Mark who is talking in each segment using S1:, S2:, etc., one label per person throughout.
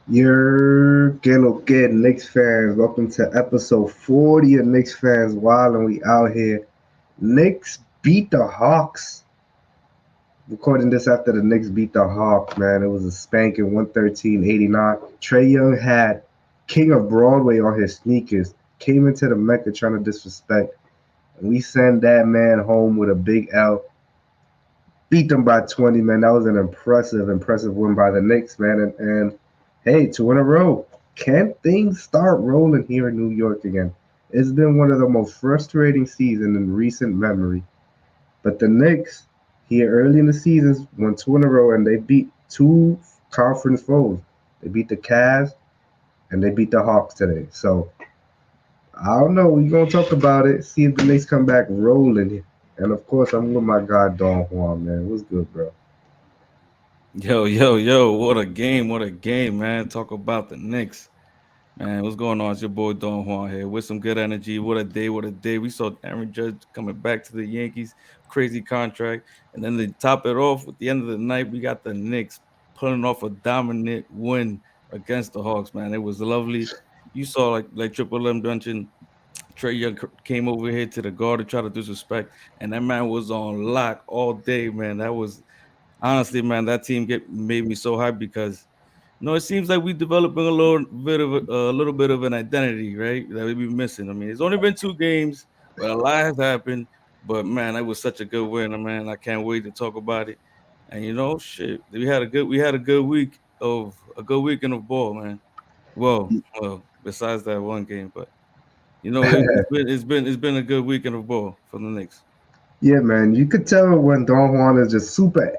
S1: You're good Knicks fans. Welcome to episode 40 of Knicks fans Wild and we out here. Knicks beat the Hawks. Recording this after the Knicks beat the Hawks, man. It was a spanking 113-89. Trey Young had King of Broadway on his sneakers. Came into the Mecca trying to disrespect. And we send that man home with a big L. Beat them by 20, man. That was an impressive win by the Knicks, man. And hey, two in a row. Can things start rolling here in New York again? It's been one of the most frustrating seasons in recent memory. But the Knicks, here early in the season, won two in a row, and they beat two conference foes. They beat the Cavs and they beat the Hawks today. So I don't know. We're gonna talk about it. See if the Knicks come back rolling. And of course, I'm with my guy Don Juan, man. What's good, bro?
S2: Yo, what a game, man. Talk about the Knicks. Man, what's going on? It's your boy Don Juan here with some good energy. What a day, what a day. We saw Aaron Judge coming back to the Yankees, crazy contract. And then to top it off, at the end of the night, we got the Knicks pulling off a dominant win against the Hawks, man. It was lovely. You saw like Triple M mentioned, Trey Young came over here to the guard to try to disrespect, and that man was on lock all day, man. That was honestly, man, that team get made me so hyped because it seems like we developing a little bit of an identity, right? That we be missing. I mean, it's only been 2 games, but a lot has happened. But man, that was such a good win, man. I can't wait to talk about it. And shit, we had a good weekend of ball, man. Well, besides that one game, but it's been a good weekend of ball for the Knicks.
S1: Yeah, man, you could tell when Don Juan is just super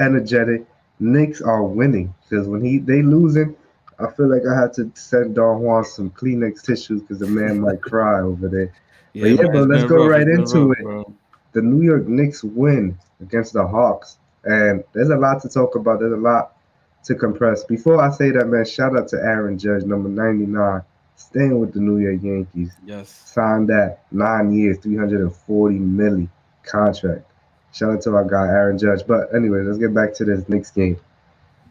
S1: energetic. Knicks are winning because when they losing, I feel like I had to send Don Juan some Kleenex tissues because the man might cry over there. But
S2: Yeah,
S1: yeah,
S2: man,
S1: bro,
S2: it's
S1: let's
S2: been
S1: go
S2: rough.
S1: right
S2: It's been
S1: into
S2: rough,
S1: it.
S2: bro.
S1: The New York Knicks win against the Hawks, and there's a lot to talk about. There's a lot to compress. Before I say that, man, shout out to Aaron Judge, number 99, staying with the New York Yankees.
S2: Yes.
S1: Signed that 9 years, 340 milli contract. Shout out to our guy Aaron Judge. But anyway, let's get back to this Knicks game.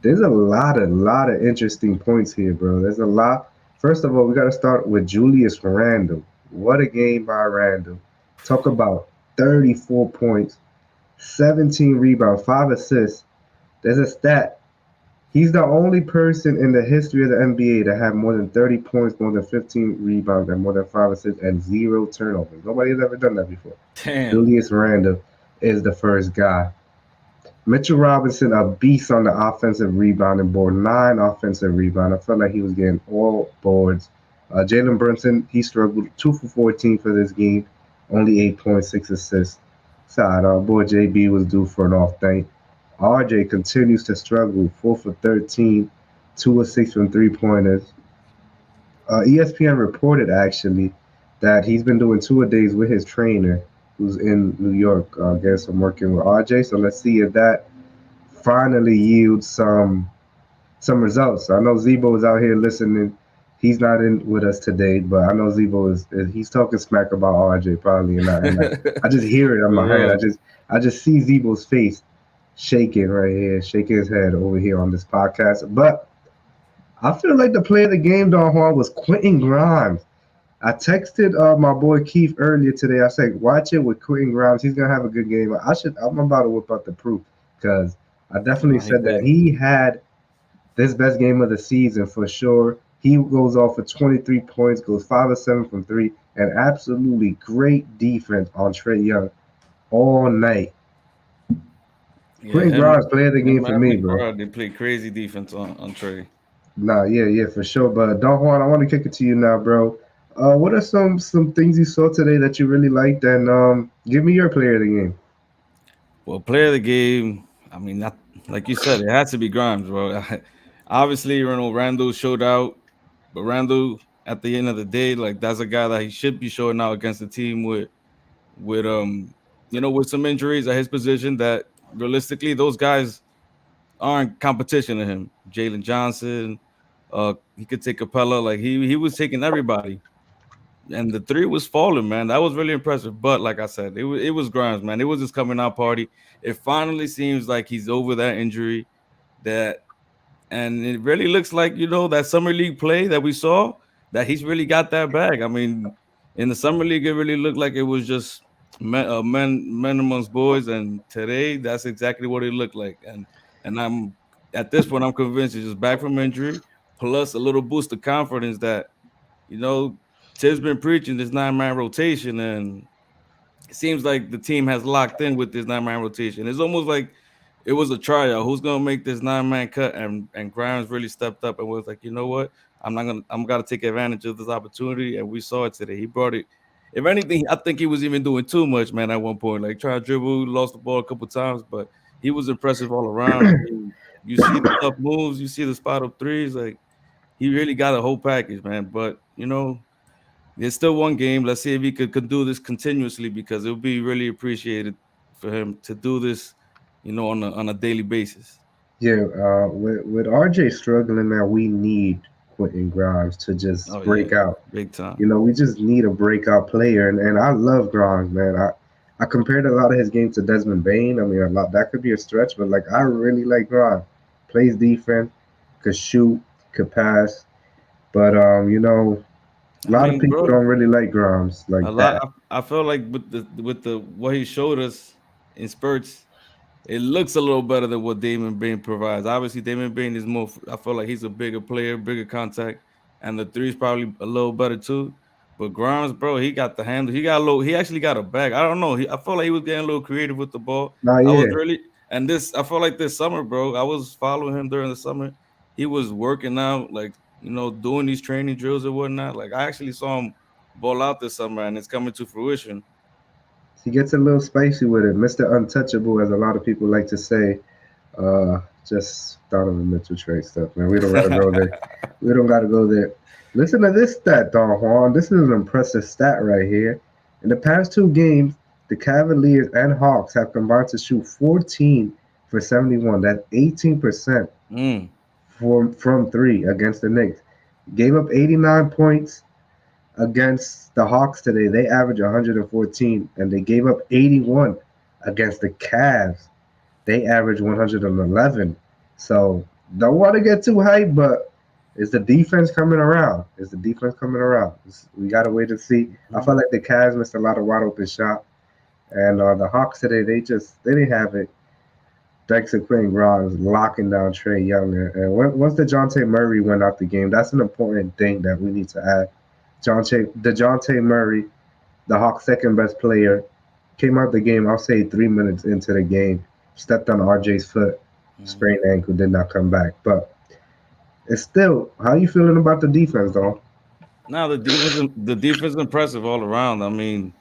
S1: There's a lot of interesting points here, bro. There's a lot. First of all, we got to start with Julius Randle. What a game by Randle. Talk about 34 points, 17 rebounds, 5 assists. There's a stat. He's the only person in the history of the NBA to have more than 30 points, more than 15 rebounds, and more than 5 assists and zero turnovers. Nobody's ever done that before.
S2: Damn.
S1: Julius Randle is the first guy. Mitchell Robinson, a beast on the offensive rebounding board, 9 offensive rebounds. I felt like he was getting all boards. Jalen Brunson, he struggled, 2 for 14 for this game, only 8.6 assists. Side, our boy JB was due for an off night. RJ continues to struggle, 4 for 13, 2 of 6 from 3 pointers. ESPN reported actually that he's been doing 2 a days with his trainer, who's in New York. Guess I'm working with RJ. So let's see if that finally yields some results. I know Zebo is out here listening. He's not in with us today, but I know Zebo is he's talking smack about RJ probably, and I just hear it in my head.
S2: For
S1: I just see Zebo's face shaking right here, shaking his head over here on this podcast. But I feel like the play of the game, Don Juan, was Quentin Grimes. I texted my boy Keith earlier today. I said, watch it with Quentin Grimes. He's gonna have a good game. I'm about to whip out the proof because I definitely
S2: No, he
S1: said that
S2: did.
S1: he had this best game of the season for sure. He goes off for 23 points, goes 5 of 7 from three, and absolutely great defense on Trey Young all night.
S2: Yeah,
S1: Quentin
S2: him,
S1: Grimes played the game
S2: him
S1: for
S2: and
S1: me, bro.
S2: McBride, they played crazy defense on Trey.
S1: Nah, yeah, for sure. But Don Juan, I want to kick it to you now, bro. What are some things you saw today that you really liked? And give me your player of the game.
S2: Well, player of the game, I mean, not like you said, it has to be Grimes, bro. Obviously, Randall showed out, but Randall, at the end of the day, like that's a guy that he should be showing out against a team with some injuries at his position that realistically those guys aren't competition to him. Jalen Johnson, he could take Capella, like he was taking everybody. And the three was falling, man. That was really impressive. But like I said, it was Grimes, man. It was his coming out party. It finally seems like he's over that injury. That and it really looks like that summer league play that we saw, that he's really got that bag. I mean, in the summer league, it really looked like it was just men amongst boys, and today that's exactly what it looked like. And I'm at this point, I'm convinced he's just back from injury, plus a little boost of confidence that you know Tibbs been preaching this 9-man rotation, and it seems like the team has locked in with this 9-man rotation. It's almost like it was a tryout. Who's gonna make this 9-man cut? And Grimes really stepped up and was like, you know what? I'm gotta take advantage of this opportunity. And we saw it today. He brought it. If anything, I think he was even doing too much, man, at one point. Like trying to dribble, lost the ball a couple times, but he was impressive all around. I mean, you see the tough moves, you see the spot up threes, like he really got a whole package, man. But there's still one game. Let's see if he could do this continuously because it would be really appreciated for him to do this, on a daily basis.
S1: Yeah, with RJ struggling now, we need Quentin Grimes to just
S2: Oh yeah,
S1: break out.
S2: big time.
S1: We just need a breakout player, and I love Grimes, man. I compared a lot of his game to Desmond Bain. I mean, a lot that could be a stretch, but like I really like Grimes. Plays defense, could shoot, could pass, but a
S2: I
S1: lot of
S2: mean,
S1: people
S2: bro,
S1: don't really like Grimes
S2: a
S1: like
S2: lot.
S1: that.
S2: I felt like with the what he showed us in spurts, it looks a little better than what Damon Bain provides. Obviously, Damon Bain is more. I feel like he's a bigger player, bigger contact, and the three is probably a little better too. But Grimes, bro, he got the handle. He got a little. He actually got a bag. I don't know. I felt like he was getting a little creative with the ball.
S1: Nah,
S2: I was
S1: yeah,
S2: really and this. I felt like this summer, bro. I was following him during the summer. He was working out, like doing these training drills and whatnot. Like I actually saw him ball out this summer, and it's coming to fruition.
S1: he gets a little spicy with it, Mister Untouchable, as a lot of people like to say. Just Donovan Mitchell trade stuff, man. We don't gotta go there. We don't gotta go there. Listen to this stat, Don Juan. This is an impressive stat right here. In the past two games, the Cavaliers and Hawks have combined to shoot 14 for 71. That's 18%
S2: Mm.
S1: from three against the Knicks. Gave up 89 points against the Hawks today. They averaged 114, and they gave up 81 against the Cavs. They average 111. So don't want to get too hyped, but is the defense coming around? Is the defense coming around? We got to wait and see. I felt like the Cavs missed a lot of wide open shots, and the Hawks today they didn't have it. Thanks to Quentin Grimes locking down Trey Young, and once DeJounte Murray went out the game, that's an important thing that we need to add. DeJounte Murray, the Hawks' second best player, came out the game, I'll say 3 minutes into the game, stepped on RJ's foot,
S2: Mhm.
S1: sprained ankle, did not come back. But it's still, how you feeling about the defense, though?
S2: Now the defense is impressive all around. I mean,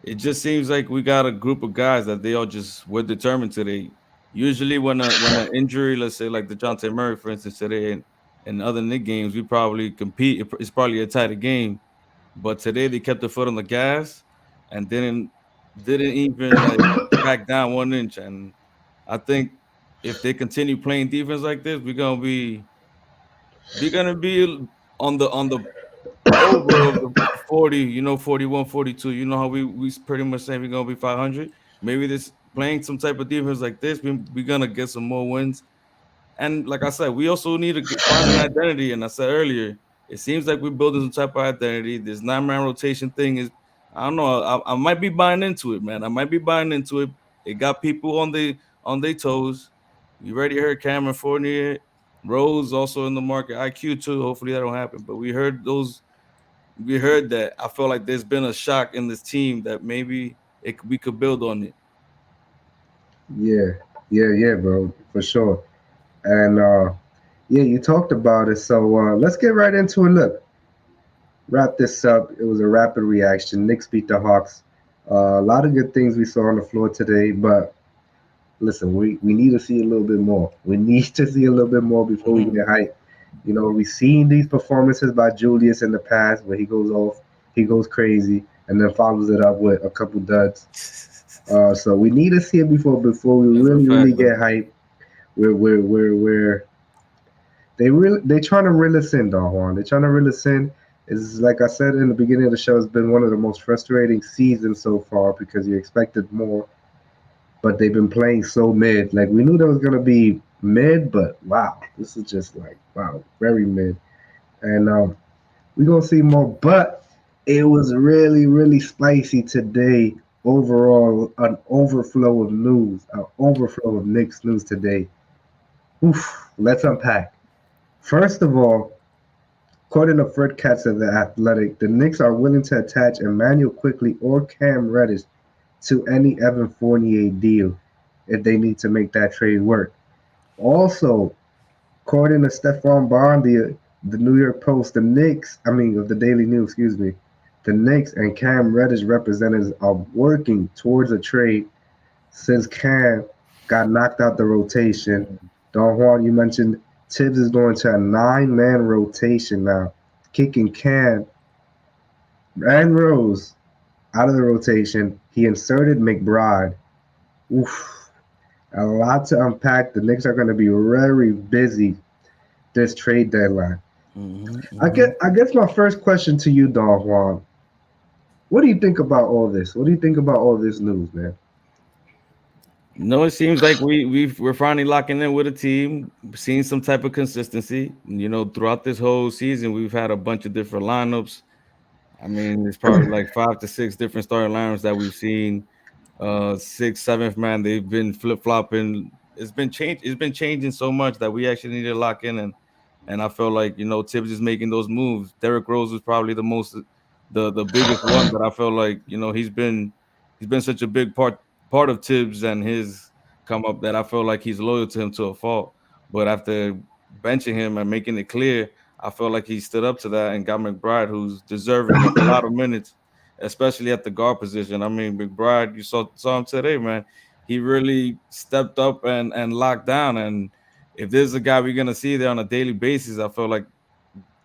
S2: it just seems like we got a group of guys that they all just were determined today. Usually, when an injury, let's say like the Dejounte Murray, for instance, today, and other Nick games, we probably compete. It's probably a tighter game, but today they kept the foot on the gas and didn't even like back down 1 inch. And I think if they continue playing defense like this, we're gonna be on the over of the 40, 41, 42. You know how we pretty much say we're gonna be 500. Maybe this playing some type of defense like this, we're gonna get some more wins. And like I said, we also need to find an identity. And I said earlier, it seems like we're building some type of identity. This 9-man rotation thing is, I don't know. I might be buying into it, man. I might be buying into it. It got people on their toes. We already heard Cameron Fournier, Rose also in the market, IQ too. Hopefully that don't happen. But we heard that. I feel like there's been a shock in this team that maybe we could build on it.
S1: Yeah, yeah, bro, for sure. And yeah, you talked about it. So let's get right into it. Look, wrap this up. It was a rapid reaction. Knicks beat the Hawks. A lot of good things we saw on the floor today, but listen, we need to see a little bit more. We need to see a little bit more before we
S2: Mhm.
S1: get hyped. We've seen these performances by Julius in the past where he goes off, he goes crazy, and then follows it up with a couple duds. So we need to see it before we
S2: That's a
S1: really
S2: fact,
S1: get
S2: though.
S1: hyped. We're they trying to reel us in, Don Juan. They're trying to reel us in. Is like I said in the beginning of the show, it's been one of the most frustrating seasons so far because you expected more, but they've been playing so mid. Like we knew there was gonna be mid, but wow, this is just like wow, very mid. And we're gonna see more, but it was really, really spicy today. Overall, an overflow of news, an overflow of Knicks news today. Oof, let's unpack. First of all, according to Fred Katz of The Athletic, the Knicks are willing to attach Emmanuel Quickly or Cam Reddish to any Evan Fournier deal if they need to make that trade work. Also, according to Stephon Bond, the New York Post, of the Daily News, excuse me, the Knicks and Cam Reddish representatives are working towards a trade since Cam got knocked out the rotation. Don Juan, you mentioned Tibbs is going to a nine-man rotation now, kicking Cam and Rose out of the rotation. He inserted McBride. Oof, a lot to unpack. The Knicks are going to be very busy this trade deadline.
S2: Hmm,
S1: I
S2: hmm.
S1: guess, I guess my first question to you, Don Juan, what do you think about all this? What do you think about all this news, man?
S2: No, it seems like we're finally locking in with a team, seeing some type of consistency. You know, throughout this whole season, we've had a bunch of different lineups. I mean, it's probably like 5 to 6 different starting lineups that we've seen. Sixth, seventh man, they've been flip flopping. It's been changing so much that we actually need to lock in, and I feel like Tibbs is making those moves. Derrick Rose was probably the biggest one, but I feel like he's been such a big part of Tibbs and his come up that I feel like he's loyal to him to a fault. But after benching him and making it clear, I feel like he stood up to that and got McBride, who's deserving of a lot of minutes, especially at the guard position. I mean, McBride, you saw him today, man. He really stepped up and locked down. And if there's a guy we're gonna see there on a daily basis, I feel like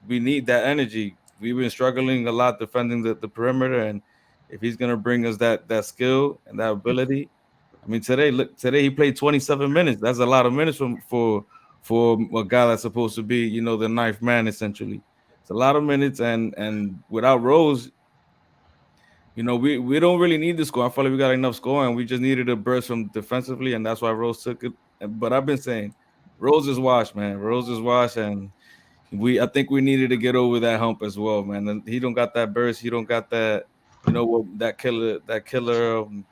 S2: we need that energy. We've been struggling a lot defending the perimeter, and if he's gonna bring us that skill and that ability, I mean, today he played 27 minutes. That's a lot of minutes for a guy that's supposed to be, the ninth man essentially. It's a lot of minutes, and without Rose, we don't really need the score. I feel like we got enough scoring. We just needed a burst from defensively, and that's why Rose took it. But I've been saying, Rose is washed, man. Rose is washed, and I think we needed to get over that hump as well, man. And he don't got that burst. He don't got that, that killer. I mean,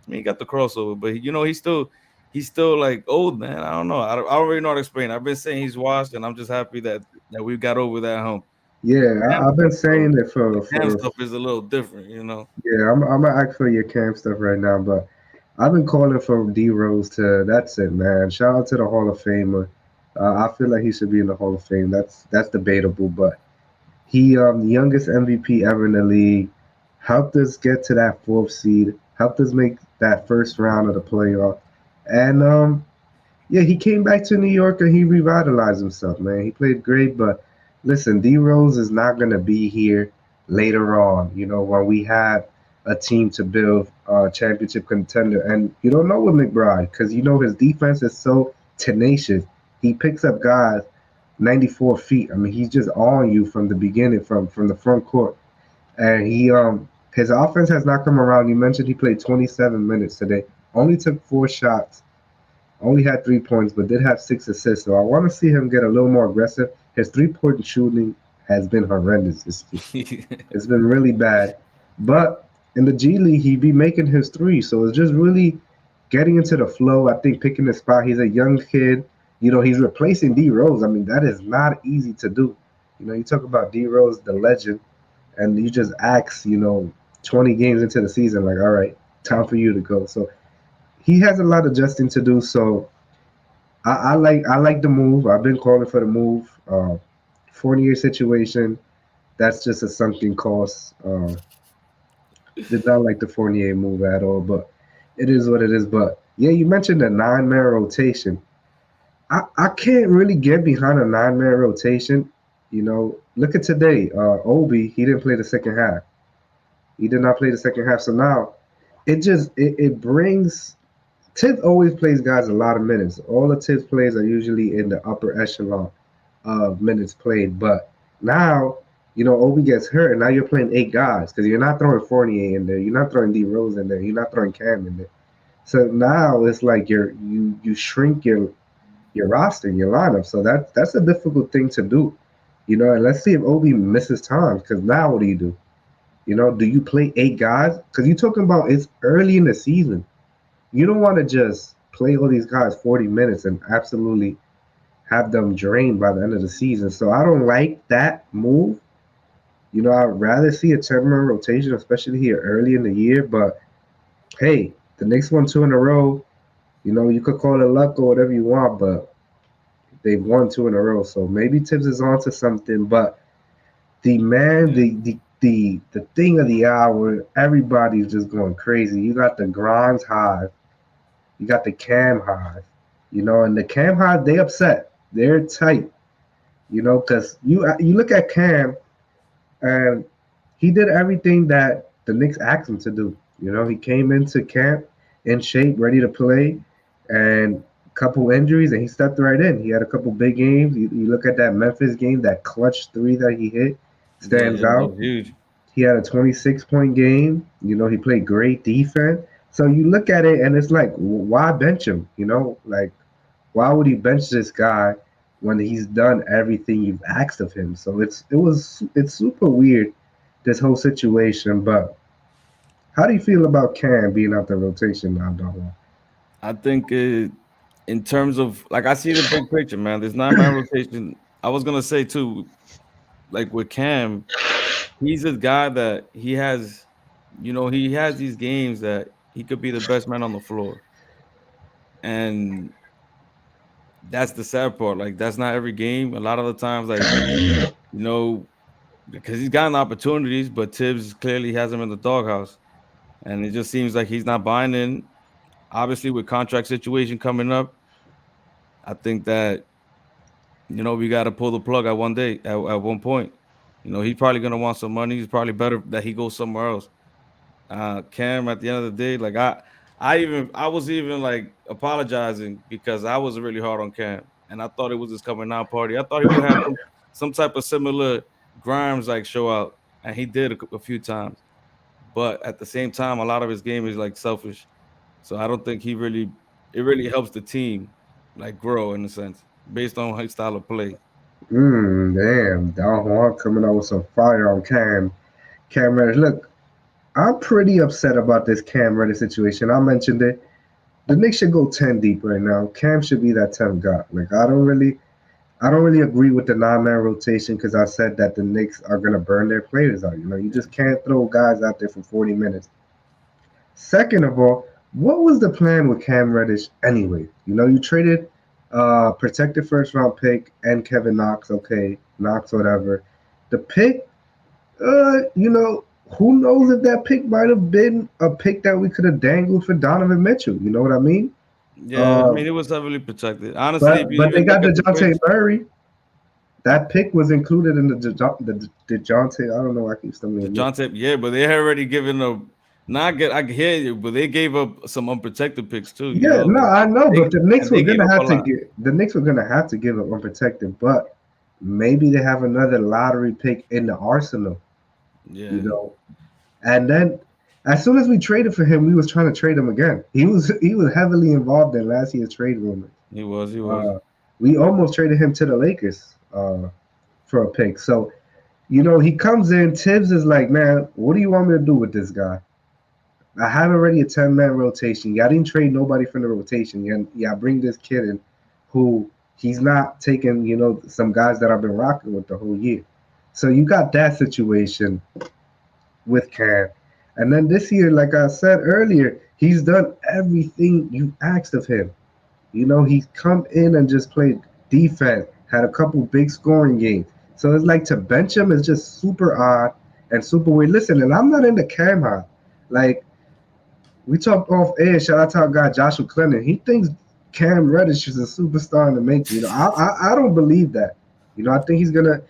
S2: he got the crossover, but he's still like old, man. I don't know. I don't really know how to explain. I've been saying he's washed, and I'm just happy that we got over that hump. The
S1: Yeah,
S2: cam
S1: I've been
S2: stuff, though,
S1: saying it
S2: the cam
S1: for
S2: stuff is a little different.
S1: yeah. I'm gonna ask for your camp stuff right now, but I've been calling for D Rose to. That's it, man. Shout out to the Hall of Famer. I feel like he should be in the Hall of Fame. That's debatable, but he the youngest MVP ever in the league, helped us get to that fourth seed, helped us make that first round of the playoff, and yeah, he came back to New York and he revitalized himself, man. He played great, but listen, D Rose is not gonna be here later on. When we have a team to build a championship contender, and you don't know with McBride because his defense is so tenacious. He picks up guys 94 feet. I mean, he's just on you from the beginning, from the front court, and his offense has not come around. You mentioned he played 27 minutes today, only took 4 shots, only had 3 points, but did have 6 assists. So I want to see him get a little more aggressive. His three-point shooting has been horrendous. It's been really bad. But in the G League, he be making his three. So it's just really getting into the flow. I think picking the spot. He's a young kid. He's replacing D Rose. I mean, that is not easy to do. You talk about D Rose, the legend, and you just ask, 20 games into the season, like, all right, time for you to go. So he has a lot of adjusting to do. So I like the move. I've been calling for the move. 40-year situation. That's just a sunken cost. Did not like the Fournier move at all, but it is what it is. But yeah, you mentioned the nine-man rotation. I can't really get behind a nine-man rotation. Look at today. Obi, he didn't play the second half. He did not play the second half. So now it brings Tibbs always plays guys a lot of minutes. All the Tibbs plays are usually in the upper echelon of minutes played. But now, Obi gets hurt, and now you're playing 8 guys because you're not throwing Fournier in there, you're not throwing D Rose in there, you're not throwing Cam in there. So now it's like you shrink your your roster, your lineup. So that's a difficult thing to do. And let's see if Obi misses time, because now what do you do? Do you play 8 guys? Because you're talking about it's early in the season. You don't want to just play all these guys 40 minutes and absolutely have them drained by the end of the season. So I don't like that move. I'd rather see a 10-man rotation, especially here early in the year. But hey, the Knicks won 2 in a row. You could call it luck or whatever you want, but they've won 2 in a row. So maybe Tibbs is onto something. But the man,
S2: Yeah.
S1: the thing of the hour, everybody's just going crazy. You got the Grimes Hive, you got the Cam Hive, and the Cam Hive, they upset. They're tight, because you look at Cam, and he did everything that the Knicks asked him to do. He came into camp in shape, ready to play, and a couple injuries, and he stepped right in. He had a couple big games. You look at that Memphis game, that clutch three that he hit
S2: Yeah,
S1: stands
S2: yeah, that
S1: out.
S2: was huge.
S1: He had a 26-point game. He played great defense. So you look at it, and it's like, why bench him? Like, why would he bench this guy when he's done everything you've asked of him? So it's super weird, this whole situation. But how do you feel about Cam being out the rotation now, Donald?
S2: I think in terms of like I see the big picture, man. There's 9 man rotation. I was gonna say too, like with Cam, he's a guy that he has these games that he could be the best man on the floor, and that's the sad part. Like that's not every game. A lot of the times, like you know, because he's gotten opportunities, but Tibbs clearly has him in the doghouse, and it just seems like he's not buying in. Obviously, with contract situation coming up, I think that we got to pull the plug at one day, at one point. He's probably gonna want some money. He's probably better that he goes somewhere else. Cam, at the end of the day, like I was even like apologizing because I was really hard on Cam, and I thought it was his coming out party. I thought he would have some type of similar Grimes like show out, and he did a few times. But at the same time, a lot of his game is like selfish. So I don't think it really helps the team like grow in a sense based on his style of play.
S1: Damn, Don Juan coming out with some fire on Cam. Cam Reddish. Look, I'm pretty upset about this Cam Reddish situation. I mentioned it. The Knicks should go 10 deep right now. Cam should be that 10th guy. Like, I don't really agree with the 9-man rotation, because I said that the Knicks are gonna burn their players out. You just can't throw guys out there for 40 minutes. Second of all, what was the plan with Cam Reddish anyway? You traded protected first round pick and Kevin Knox. Okay, Knox, whatever. The pick, who knows if that pick might have been a pick that we could have dangled for Donovan Mitchell. You know what I mean?
S2: Yeah, I
S1: Uh,
S2: mean it was heavily protected. Honestly, if
S1: but
S2: you
S1: but they
S2: even look
S1: got
S2: at the
S1: DeJounte
S2: trades,
S1: Murray. That pick was included in the DeJounte. I don't know. I keep
S2: the
S1: stumbling.
S2: John Tape, yeah, but they had already given up. Not get I can hear you, but they gave up some unprotected picks too.
S1: Yeah, no,
S2: Like
S1: I know,
S2: they
S1: but the Knicks
S2: and
S1: were
S2: they gave
S1: gonna
S2: up a
S1: have to
S2: lot.
S1: get the Knicks were gonna have to give up unprotected, but maybe they have another lottery pick in the arsenal, you
S2: Yeah,
S1: know. And then as soon as we traded for him, we was trying to trade him again. He was heavily involved in last year's trade rumors.
S2: he was. He was.
S1: Uh, we almost traded him to the Lakers for a pick. So he comes in. Tibbs is like, man, what do you want me to do with this guy? I have already a 10-man rotation. Y'all didn't trade nobody from the rotation. Yeah, bring this kid in who he's not taking, some guys that I've been rocking with the whole year. So you got that situation with Cam. And then this year, like I said earlier, he's done everything you asked of him. He's come in and just played defense, had a couple big scoring games. So it's like to bench him is just super odd and super weird. Listen, and I'm not into Cam high. Like, we talked off air. Shout out to our guy Joshua Clinton. He thinks Cam Reddish is a superstar in the making. I don't believe that. I think he's gonna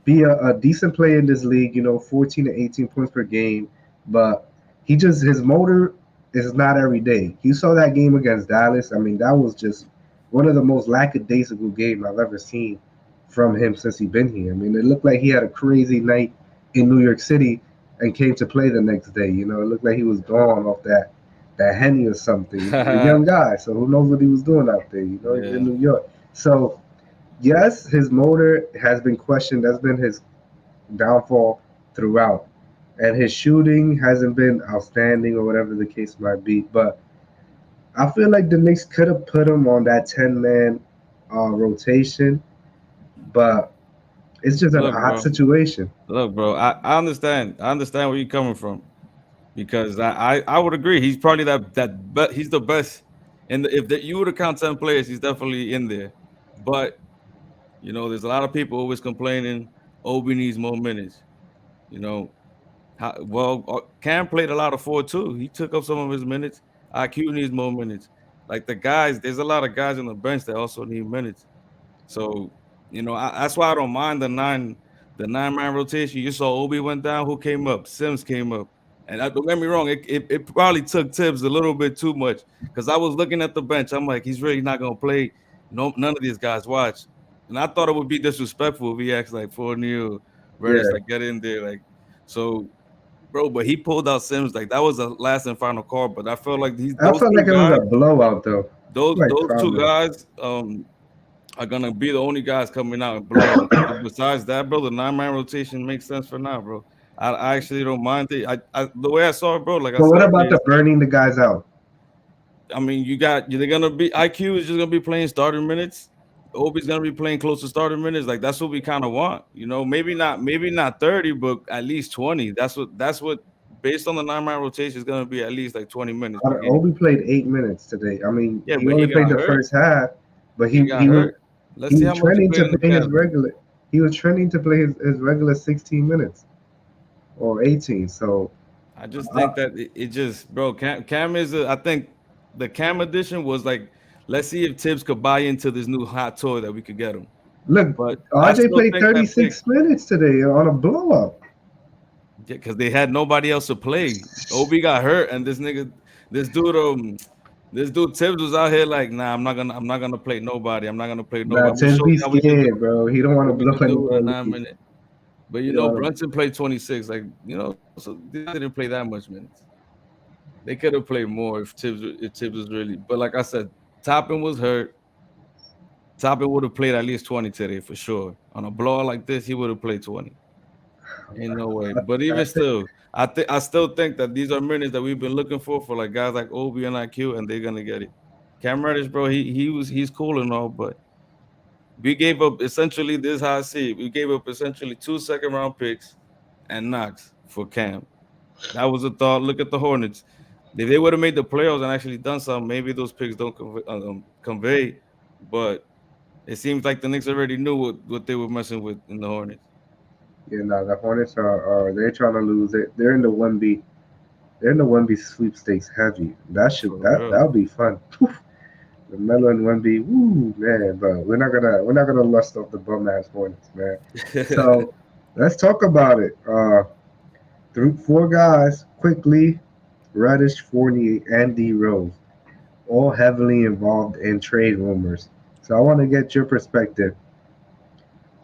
S1: be a decent player in this league. 14 to 18 points per game, but his motor is not every day. You saw that game against Dallas. I mean, that was just one of the most lackadaisical games I've ever seen from him since he's been here. I mean, it looked like he had a crazy night in New York City and came to play the next day. It looked like he was gone off that Henny or something. He's a young guy, so who knows what he was doing out there? He was in
S2: Yeah.
S1: New York. So yes, his motor has been questioned. That's been his downfall throughout. And his shooting hasn't been outstanding or whatever the case might be. But I feel like the Knicks could have put him on that 10-man rotation, but it's just an
S2: Look,
S1: odd
S2: bro.
S1: situation.
S2: Look, bro. I understand. I understand where you're coming from because I would agree. He's probably but he's the best. And if you were to count 10 players, he's definitely in there. But there's a lot of people always complaining. Obi needs more minutes. You know, Cam played a lot of four too. He took up some of his minutes. IQ needs more minutes. Like the guys, there's a lot of guys on the bench that also need minutes. So that's why I don't mind the 9-man rotation. You saw Obi went down. Who came up? Sims came up. And don't get me wrong, it probably took Tibbs a little bit too much because I was looking at the bench. I'm like, he's really not gonna play. No, none of these guys watch. And I thought it would be disrespectful if he asked like Fournier, Reddish,
S1: Yeah.
S2: like get in there, like so, bro. But he pulled out Sims like that was a last and final call. But I felt like
S1: I
S2: those
S1: felt
S2: two
S1: like it was
S2: guys,
S1: a blowout though. Like
S2: those
S1: calm
S2: two
S1: down.
S2: guys, are gonna be the only guys coming out and blowing. But besides that, bro, the 9-man rotation makes sense for now, bro. I actually don't mind it. The way I saw it, bro, like I
S1: But what
S2: said
S1: about
S2: earlier,
S1: the burning the guys out?
S2: I mean, they're gonna be IQ is just gonna be playing starting minutes. Obi's gonna be playing close to starting minutes. Like that's what we kind of want, maybe not 30, but at least 20. That's what based on the 9-man rotation is gonna be at least like 20 minutes per game.
S1: Obi played 8 minutes today. I mean,
S2: Yeah,
S1: he
S2: but he
S1: only played
S2: got
S1: the
S2: hurt.
S1: first half, but
S2: He got hurt.
S1: he
S2: Let's see
S1: was
S2: how much he
S1: trending
S2: played
S1: to
S2: in the
S1: play his
S2: playoffs.
S1: regular. He was trending to play his regular 16 minutes or 18. So
S2: I just
S1: uh,
S2: think that it just, bro, Cam I think the Cam edition was like, let's see if Tibbs could buy into this new hot toy that we could get him.
S1: look,
S2: But I
S1: RJ
S2: still
S1: played
S2: think that pick,
S1: 36 minutes today on a blowout.
S2: because they had nobody else to play. Obi got hurt, and this dude, this dude Tibbs was out here like, nah, I'm not gonna play nobody. I'm not gonna play
S1: Nah,
S2: nobody. I'm gonna
S1: Tibbs
S2: show
S1: be
S2: you how we could do,
S1: scared, bro. He don't want to
S2: what we
S1: blow
S2: could
S1: any
S2: do with
S1: more
S2: a nine
S1: leads.
S2: minute. But
S1: He don't want
S2: Brunson played 26. Like so these guys didn't play that much minutes. They could have played more if Tibbs was really. But like I said, Toppin was hurt. Toppin would have played at least 20 today for sure. On a blowout like this, he would have played 20. Ain't no way. But
S1: to.
S2: even still, I still think that these are minutes that we've been looking for like guys like Obi and IQ, and they're gonna get it. Cam Reddish, bro, he's cool and all, but we gave up essentially this is how I see it. We gave up essentially 2 second round picks and Knox for Cam. That was a thought. Look at the Hornets. If they would have made the playoffs and actually done something, maybe those picks don't convey. But it seems like the Knicks already knew what they were messing with in the Hornets.
S1: Yeah, nah, the Hornets are they're trying to lose it. They're in the 1B. They're in the 1B sweepstakes heavy.
S2: For
S1: That'll
S2: real.
S1: be fun. The Melo and 1B, woo man, but we're not gonna lust off the bum ass Hornets, man. So let's talk about it. Through four guys quickly: Reddish, Fournier, and D Rose, all heavily involved in trade rumors. So I want to get your perspective.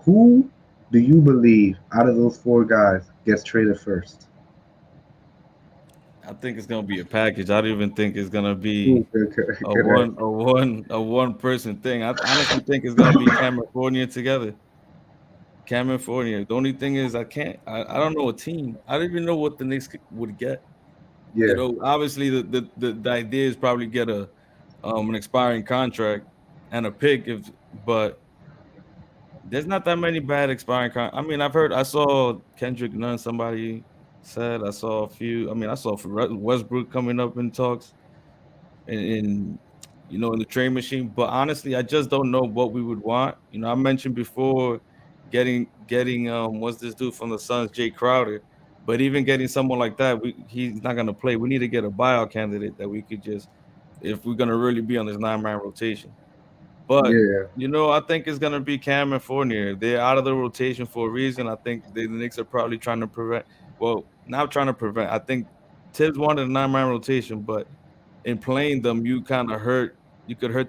S1: Who do you believe out of those four guys gets traded first?
S2: I think it's gonna be a package. I don't even think it's gonna
S1: Ooh,
S2: be
S1: good,
S2: a
S1: good
S2: one
S1: answer.
S2: a one a one person thing. I honestly think it's gonna be Cam and Fournier together. Cam and Fournier. The only thing is I don't know a team. I don't even know what the Knicks would get.
S1: Yeah,
S2: Obviously the idea is probably get an expiring contract and a pick but there's not that many bad expiring I mean, I saw Kendrick Nunn, somebody said, I saw a few. I mean, I saw Westbrook coming up in talks in the trade machine. But honestly, I just don't know what we would want. I mentioned before getting what's this dude from the Suns, Jay Crowder. But even getting someone like that, he's not gonna play. We need to get a buyout candidate that we could just, if we're gonna really be on this 9-man rotation. But
S1: yeah,
S2: I think it's gonna be Cam and Fournier. They're out of the rotation for a reason. I think the Knicks are probably trying to prevent. Well, not trying to prevent. I think Tibbs wanted a 9-man rotation, but in playing them, you could hurt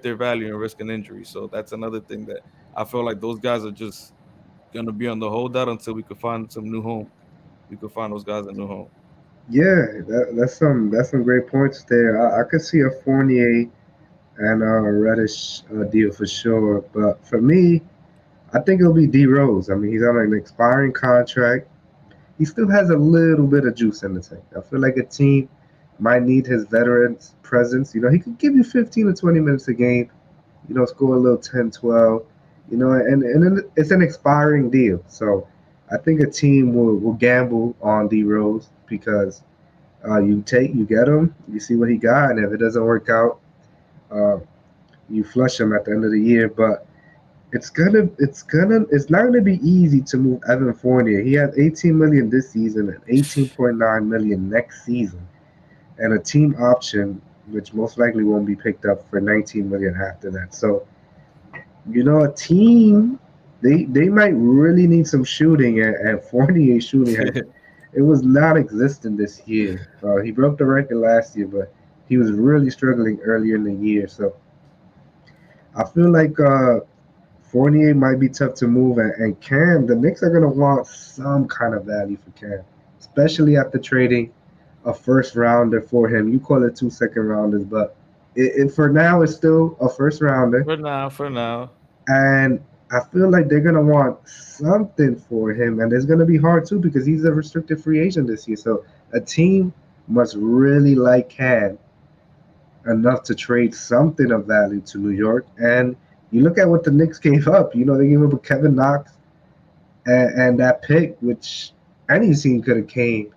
S2: their value and risk an injury. So that's another thing that I feel like those guys are just gonna be on the holdout until we could find some new home. We could find those guys a new home.
S1: yeah. That's some great points there. I could see a Fournier and a Reddish deal for sure. But for me, I think it'll be D Rose. I mean, he's on an expiring contract. He still has a little bit of juice in the tank. I feel like a team might need his veteran's presence. He could give you 15 to 20 minutes a game, score a little 10, 12, and then it's an expiring deal. So I think a team will gamble on D Rose because you get him, you see what he got, and if it doesn't work out, uh, you flush him at the end of the year. But it's not gonna be easy to move Evan Fournier. He has 18 million this season and 18.9 million next season, and a team option which most likely won't be picked up for 19 million after that. So a team they might really need some shooting, and Fournier shooting it was not existent this year. He broke the record last year, but he was really struggling earlier in the year. So I feel like Fournier might be tough to move, and Cam, the Knicks are going to want some kind of value for Cam, especially after trading a first rounder for him. You call it 2 second rounders, but for now, it's still a first rounder.
S2: For now.
S1: And I feel like they're going to want something for him, and it's going to be hard too because he's a restricted free agent this year. So a team must really like Cam enough to trade something of value to New York. And you look at what the Knicks gave up. They gave up a Kevin Knox and that pick, which any team could have came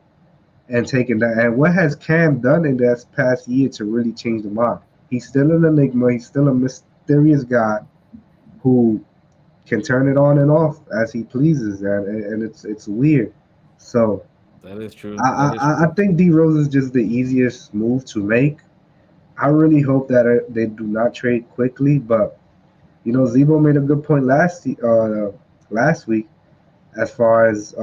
S1: and taken that. And what has Cam done in this past year to really change the mind? He's still an enigma. He's still a mysterious guy who can turn it on and off as he pleases, and it's weird. So
S2: That is true. That
S1: I
S2: is
S1: I, I
S2: true.
S1: think D Rose is just the easiest move to make. I really hope that they do not trade quickly, but Zebo made a good point last week as far as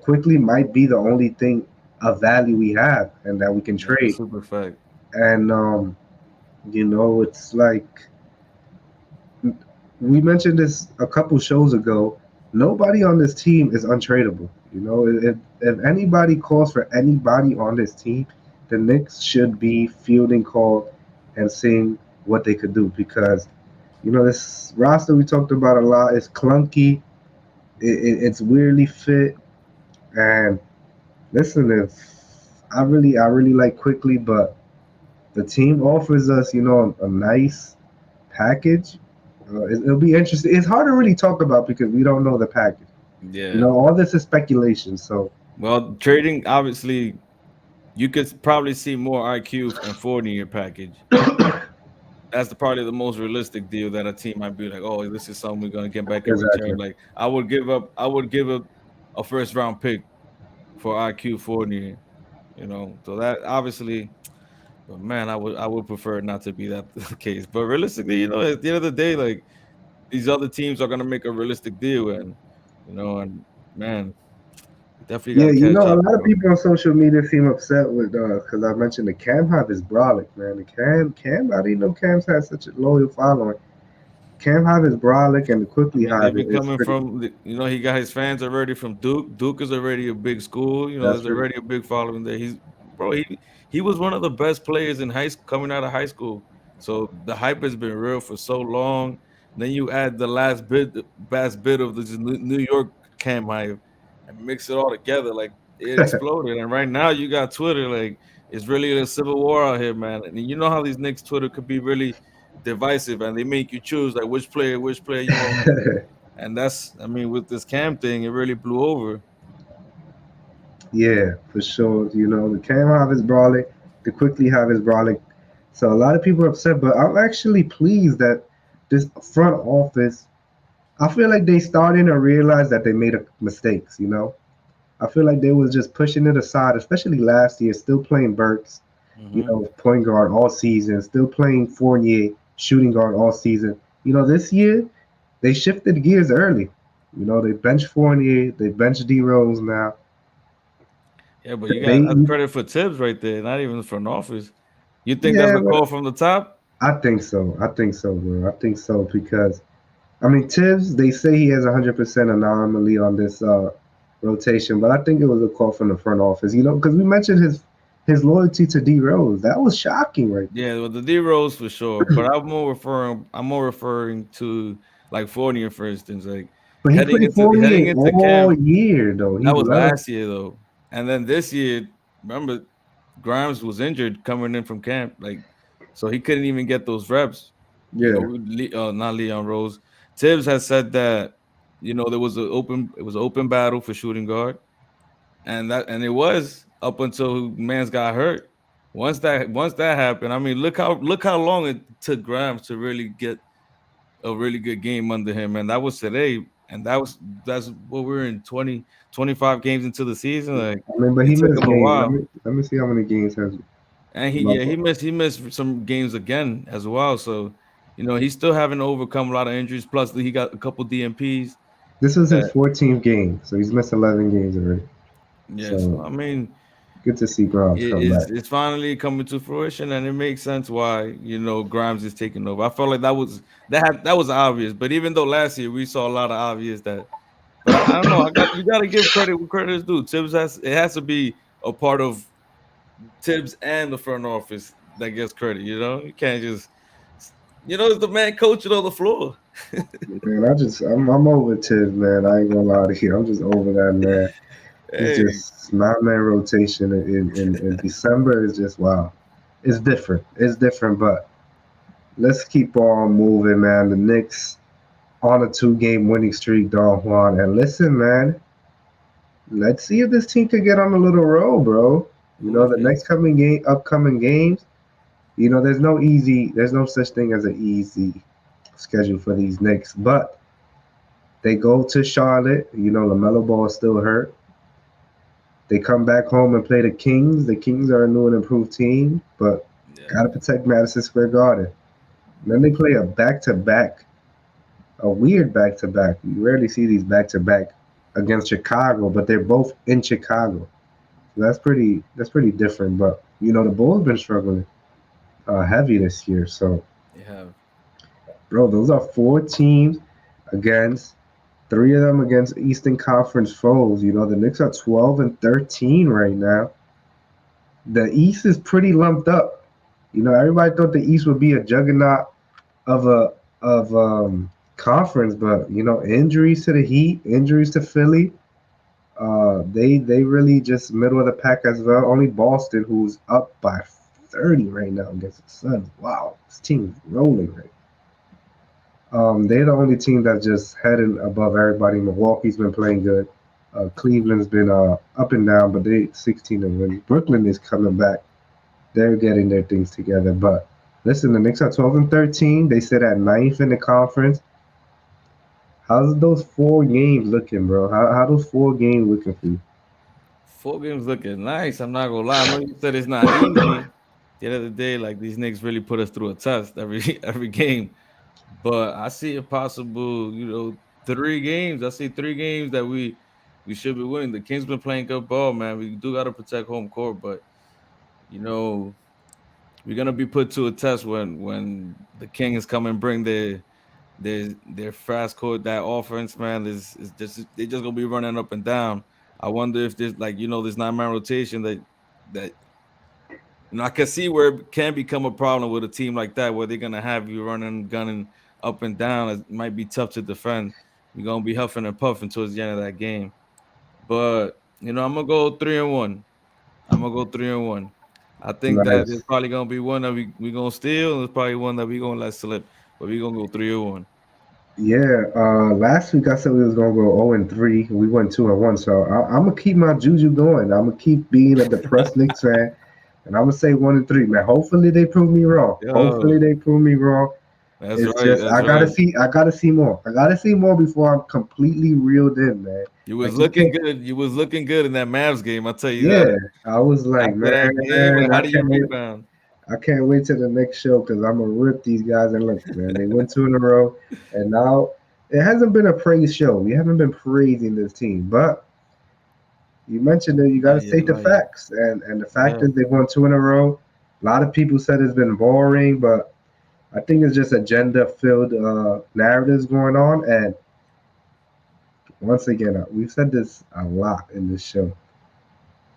S1: quickly might be the only thing of value we have and that we can
S2: That's a
S1: trade.
S2: super fact.
S1: And it's like we mentioned this a couple shows ago. Nobody on this team is untradeable. If anybody calls for anybody on this team, the Knicks should be fielding call and seeing what they could do because this roster we talked about a lot is clunky. It's weirdly fit. And listen, if I really like Quickly, but the team offers us, a nice package. It'll be interesting. It's hard to really talk about because we don't know the package.
S2: Yeah.
S1: All this is speculation. So
S2: Well, trading obviously you could probably see more IQ and 40 in your package. That's probably the most realistic deal that a team might be like, oh, this is something we're gonna get back in return.
S1: exactly.
S2: Like I would give up a first round pick for IQ 40, So that obviously, but man, I would prefer not to be that the case. But realistically, at the end of the day, like these other teams are gonna make a realistic deal, and man, you definitely
S1: Yeah,
S2: gotta catch
S1: a
S2: up,
S1: lot of
S2: bro.
S1: people on social media seem upset with because I mentioned the Cam Hive is brolic, man. The Cam, I didn't know Cam's had such a loyal following. Cam Hive is brolic, and the
S2: I
S1: Quickly
S2: mean, they've
S1: Hive
S2: been
S1: is
S2: coming
S1: pretty.
S2: from, he got his fans already from Duke. Duke is already a big school.
S1: That's
S2: There's
S1: true.
S2: already a big following there. Bro, he was one of the best players in high school coming out of high school. So the hype has been real for so long. Then you add the last bit of this New York Cam hype and mix it all together. Like it exploded. And right now you got Twitter. Like it's really a civil war out here, man. And you know how these Knicks Twitter could be really divisive and they make you choose like which player you want to and I mean, with this Cam thing, it really blew over.
S1: Yeah, for sure. The Cam Hive is brolic, the Quickly Hive is brolic. So a lot of people are upset, but I'm actually pleased that this front office. I feel like they starting to realize that they made mistakes. I feel like they was just pushing it aside, especially last year, still playing Burks,
S2: Hmm.
S1: point guard all season, still playing Fournier, shooting guard all season. This year they shifted gears early. They bench Fournier, they bench D Rose now.
S2: Yeah, but you got
S1: They,
S2: that's credit for Tibbs right there, not even the front office. You think that's
S1: yeah,
S2: a
S1: but
S2: call from the top?
S1: I think so. I think so, bro. I think so because I mean Tibbs. They say he has 100% anomaly on this rotation, but I think it was a call from the front office. Because we mentioned his his loyalty to D Rose. That was shocking, right there.
S2: Yeah, well, the D Rose for sure, but I'm more referring to like Fournier, for instance, like
S1: But he played
S2: heading
S1: 48
S2: into
S1: all
S2: camp.
S1: year, though. He
S2: That was
S1: left.
S2: last year though, and then this year, remember, Grimes was injured coming in from camp, like so he couldn't even get those reps. You know,
S1: Yeah,
S2: not Leon Rose. Tibbs has said that there was an open battle for shooting guard, and it was up until Mans got hurt. Once that happened, I mean, look how long it took Grimes to really get a really good game under him, and that was today. And that's what we're in 20 25 games into the season. Like
S1: I mean, but
S2: it
S1: he
S2: took
S1: missed
S2: him a
S1: games. Let
S2: while,
S1: me let me see how many games has
S2: and he
S1: my
S2: yeah he
S1: book.
S2: missed he missed some games again as well. So he's still having to overcome a lot of injuries. Plus, he got a couple DMPs.
S1: This was his
S2: That
S1: 14th game, so he's missed 11 games already.
S2: Yeah,
S1: So
S2: so I mean,
S1: good to see Grimes come
S2: it's
S1: back.
S2: it's finally coming to fruition, and it makes sense why Grimes is taking over. I felt like that was obvious, but even though last year we saw a lot of obvious that, but I don't know. We got to give credit where credit is due. It has to be a part of Tibbs and the front office that gets credit. You can't just it's the man coaching on the floor.
S1: Man, I'm over Tibbs, man. I ain't gonna lie to you. I'm just over that, man. It's
S2: Hey,
S1: just 9 man rotation in December is just wow. It's different. It's different, but let's keep on moving, man. The Knicks on a 2 game winning streak, Don Juan. And listen, man, let's see if this team could get on a little roll, bro.
S2: who is
S1: The
S2: it?
S1: next upcoming games, there's no such thing as an easy schedule for these Knicks. But they go to Charlotte. LaMelo Ball is still hurt. They come back home and play the Kings. The Kings are a new and improved team, but
S2: Yeah,
S1: gotta protect Madison Square Garden. And then they play a back to back, a weird back to back. You rarely see these back to back against Chicago, but they're both in Chicago. So that's pretty different. But the Bulls been struggling heavy this year. So,
S2: they have.
S1: bro, those are 4 teams against 3 of them against Eastern Conference foes. The Knicks are 12-13 right now. The East is pretty lumped up. Everybody thought the East would be a juggernaut of a of conference, but injuries to the Heat, injuries to Philly, they really just middle of the pack as well. Only Boston, who's up by 30 right now against the Suns. Wow, this team is rolling right. They're the only team that's just heading above everybody. Milwaukee's been playing good. Cleveland's been up and down, but they 16 and win. Brooklyn is coming back. They're getting their things together. But listen, the Knicks are 12-13. They sit at ninth in the conference. How's those 4 games looking, bro? How those 4 games looking for you?
S2: 4 games looking nice. I'm not gonna lie. I know you said it's not easy. The end of the day, like these Knicks really put us through a test every every game. But I see a possible, 3 games. I see 3 games that we should be winning. The Kings been playing good ball, man. We do gotta protect home court, but you know we're gonna be put to a test when the Kings come and bring their fast court that offense, man. Is just they just gonna be running up and down. I wonder if there's like this 9 man rotation that I can see where it can become a problem with a team like that, where they're gonna have you running, gunning up and down. It might be tough to defend. You're gonna be huffing and puffing towards the end of that game. But I'm gonna go 3-1. I'm gonna go 3-1. I think that there's
S1: Nice.
S2: probably gonna be one that we gonna steal, and there's probably one that we gonna let slip. But we gonna go 3-1.
S1: Yeah, last week I said we was gonna go 0-3. We went 2-1. So I'm gonna keep my juju going. I'm gonna keep being a depressed Knicks fan, and I'm gonna say 1-3, man. Hopefully they prove me wrong. Hopefully
S2: Yo,
S1: they prove me wrong.
S2: that's
S1: It's
S2: right.
S1: just
S2: That's right.
S1: I gotta see more. I gotta see more before I'm completely reeled in, man.
S2: You was
S1: Like you
S2: looking
S1: can't.
S2: good. You was looking good in that Mavs game. I'll tell you
S1: Yeah,
S2: that.
S1: I was like,
S2: After that game,
S1: man,
S2: like, how do you rebound?
S1: I can't wait till the next show because I'm gonna rip these guys. And look, man, they won 2 in a row, and now it hasn't been a praise show. We haven't been praising this team, but you mentioned that you got to
S2: Not yet.
S1: state the
S2: Not yet.
S1: facts, and the fact
S2: Yeah.
S1: is they won 2 in a row. A lot of people said it's been boring, but I think it's just agenda-filled narratives going on. And once again, we've said this a lot in this show.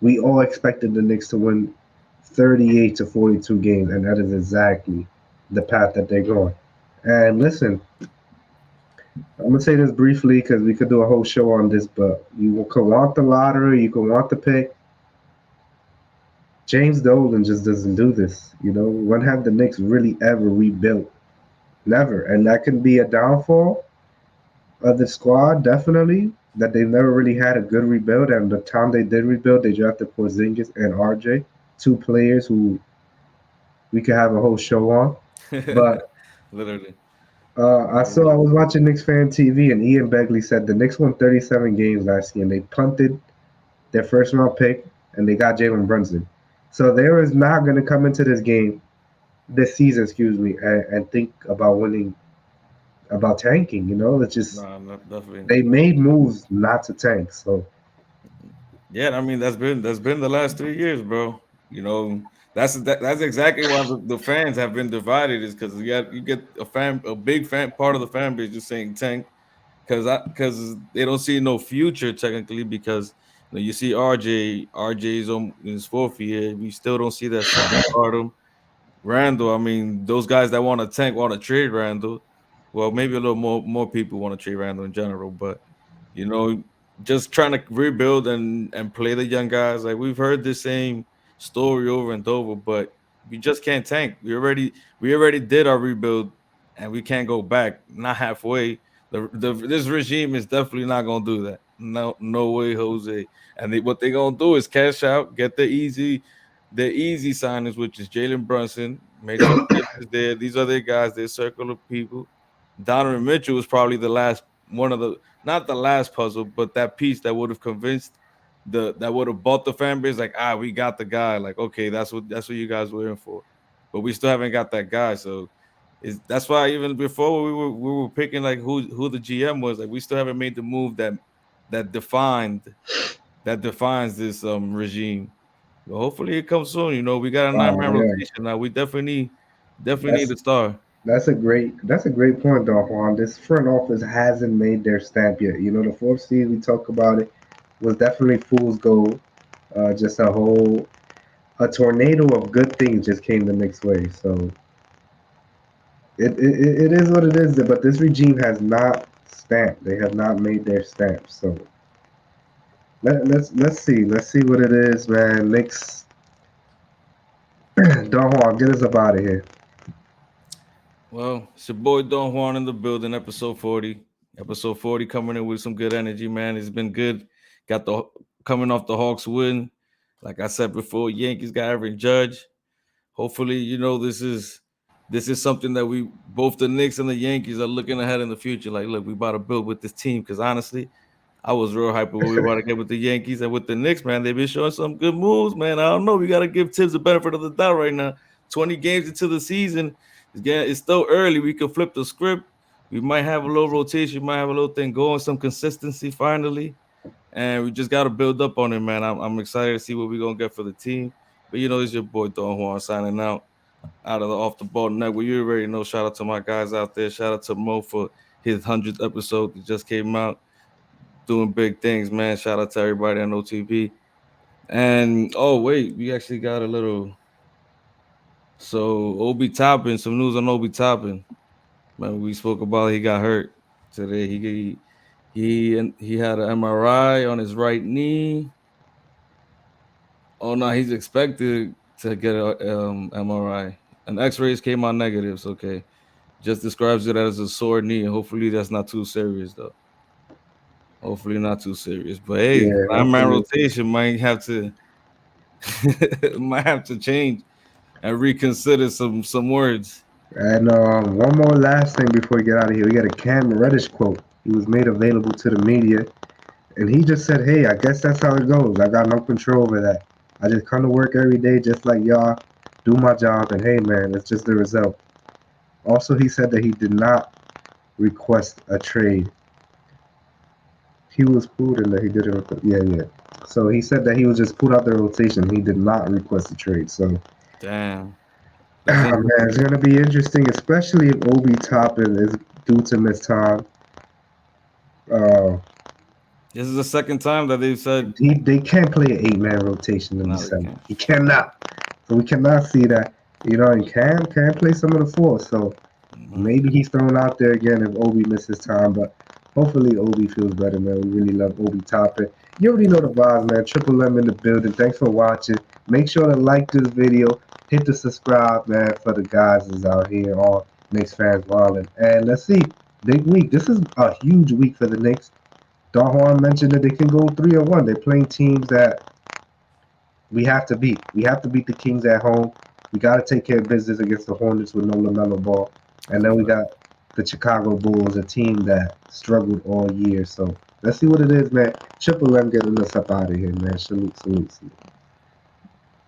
S1: We all expected the Knicks to win. 38 to 42 games, and that is exactly the path that they're going. And listen, I'm gonna say this briefly because we could do a whole show on this, but you can want the lottery, you can want the pick. James Dolan just doesn't do this. When have the Knicks really ever rebuilt? Never, and that can be a downfall of the squad. Definitely, that they never really had a good rebuild, and the time they did rebuild, they drafted Porzingis and RJ, two players who we could have a whole show on. But
S2: Literally.
S1: I was watching Knicks fan TV, and Ian Begley said the Knicks won 37 games last year, and they punted their first round pick, and they got Jalen Brunson. So they was not going to come into this season, excuse me, and think about winning, about tanking. It's just
S2: Nah, definitely.
S1: they made moves not to tank. So
S2: Yeah, I mean that's been the last 3 years, bro. You know, that's exactly why the fans have been divided, is because you get a big fan part of the fan base just saying tank, because they don't see no future technically, because you see RJ's on in his fourth year. We still don't see that shooting guard him. Randall, I mean, those guys that want to tank want to trade Randall. Well, maybe a little more people want to trade Randall in general, but you know, just trying to rebuild and play the young guys. Like, we've heard the same story over and over, but we just can't tank. We already did our rebuild, and we can't go back. Not halfway. This regime is definitely not gonna do that. No, no way, Jose. And what they gonna do is cash out, get the easy signings, which is Jalen Brunson. Make some pitches there. These other guys, their circle of people. Donovan Mitchell was probably the last one of the not the last puzzle, but that piece that would have convinced that would have bought the fan base. Like, we got the guy. Like, okay, that's what you guys were in for, but we still haven't got that guy. So that's why even before we were picking like who the GM was, like we still haven't made the move that defined that defines this regime. But hopefully it comes soon. We got a 9-man
S1: yeah,
S2: rotation now. We definitely need
S1: that's
S2: a star.
S1: that's a great point, Don Juan. This front office hasn't made their stamp yet. The fourth seed we talk about it was definitely fool's gold. Just a tornado of good things just came the next way. So it is what it is. But this regime has not stamped. They have not made their stamp. So let's see what it is, man. Next, Don Juan, get us up out of here.
S2: Well, it's your boy Don Juan in the building, episode 40. Episode 40 coming in with some good energy, man. It's been good. Got the coming off the Hawks win. Like I said before, Yankees got Aaron Judge. Hopefully, this is something that we both the Knicks and the Yankees are looking ahead in the future. Like, look, we about to build with this team, because honestly, I was real hyped with what we about to get with the Yankees and with the Knicks, man. They've been showing some good moves, man. I don't know. We got to give Tibbs the benefit of the doubt right now. 20 games into the season, it's still early. We could flip the script. We might have a little rotation, might have a little thing going, some consistency finally, and we just got to build up on it, man. I'm excited to see what we're gonna get for the team. But it's your boy Don Juan signing out of the Off the Ball Network. You already know. Shout out to my guys out there. Shout out to Mo for his 100th episode that just came out, doing big things, man. Shout out to everybody on OTB. And oh wait, we actually got a little. So Obi Toppin, some news on Obi Toppin. Man, we spoke about he got hurt today. He had an MRI on his right knee. Oh no, he's expected to get a MRI. And X-rays came out negatives. Okay, just describes it as a sore knee. Hopefully that's not too serious though. Hopefully not too serious. But hey,
S1: Yeah,
S2: 9-man
S1: hopefully.
S2: rotation might have to change and reconsider some words.
S1: And one more last thing before we get out of here, we got a Cam Reddish quote. He was made available to the media, and he just said, "Hey, I guess that's how it goes. I got no control over that. I just come to work every day, just like y'all, do my job, and hey, man, it's just the result." Also, he said that he did not request a trade. He was pulled and that he didn't. Yeah, yeah. So he said that he was just pulled out the rotation. He did not request a trade. So
S2: Damn, that's
S1: man,
S2: interesting.
S1: it's gonna be interesting, especially if Obi Toppin is due to miss time. Uh,
S2: This is the second time that they've said
S1: they can't play an 8-man rotation in
S2: no, they
S1: December.
S2: can't.
S1: He cannot. So we cannot see that. And Cam play some of the four. So
S2: Hmm.
S1: maybe he's thrown out there again if Obi misses time. But hopefully Obi feels better, man. We really love Obi Toppin. You already know the vibes, man. Triple M in the building. Thanks for watching. Make sure to like this video. Hit the subscribe, man, for the guys that's out here, all Knicks fans wilding. And let's see. Big week. This is a huge week for the Knicks. Don Juan mentioned that they can go 3-1. They're playing teams that we have to beat. We have to beat the Kings at home. We got to take care of business against the Hornets with no LaMelo Ball. And
S2: That's a
S1: then we
S2: fact.
S1: got the Chicago Bulls, a team that struggled all year. So let's see what it is, man. Triple M getting us up out of here, man. Salute, salute, salute.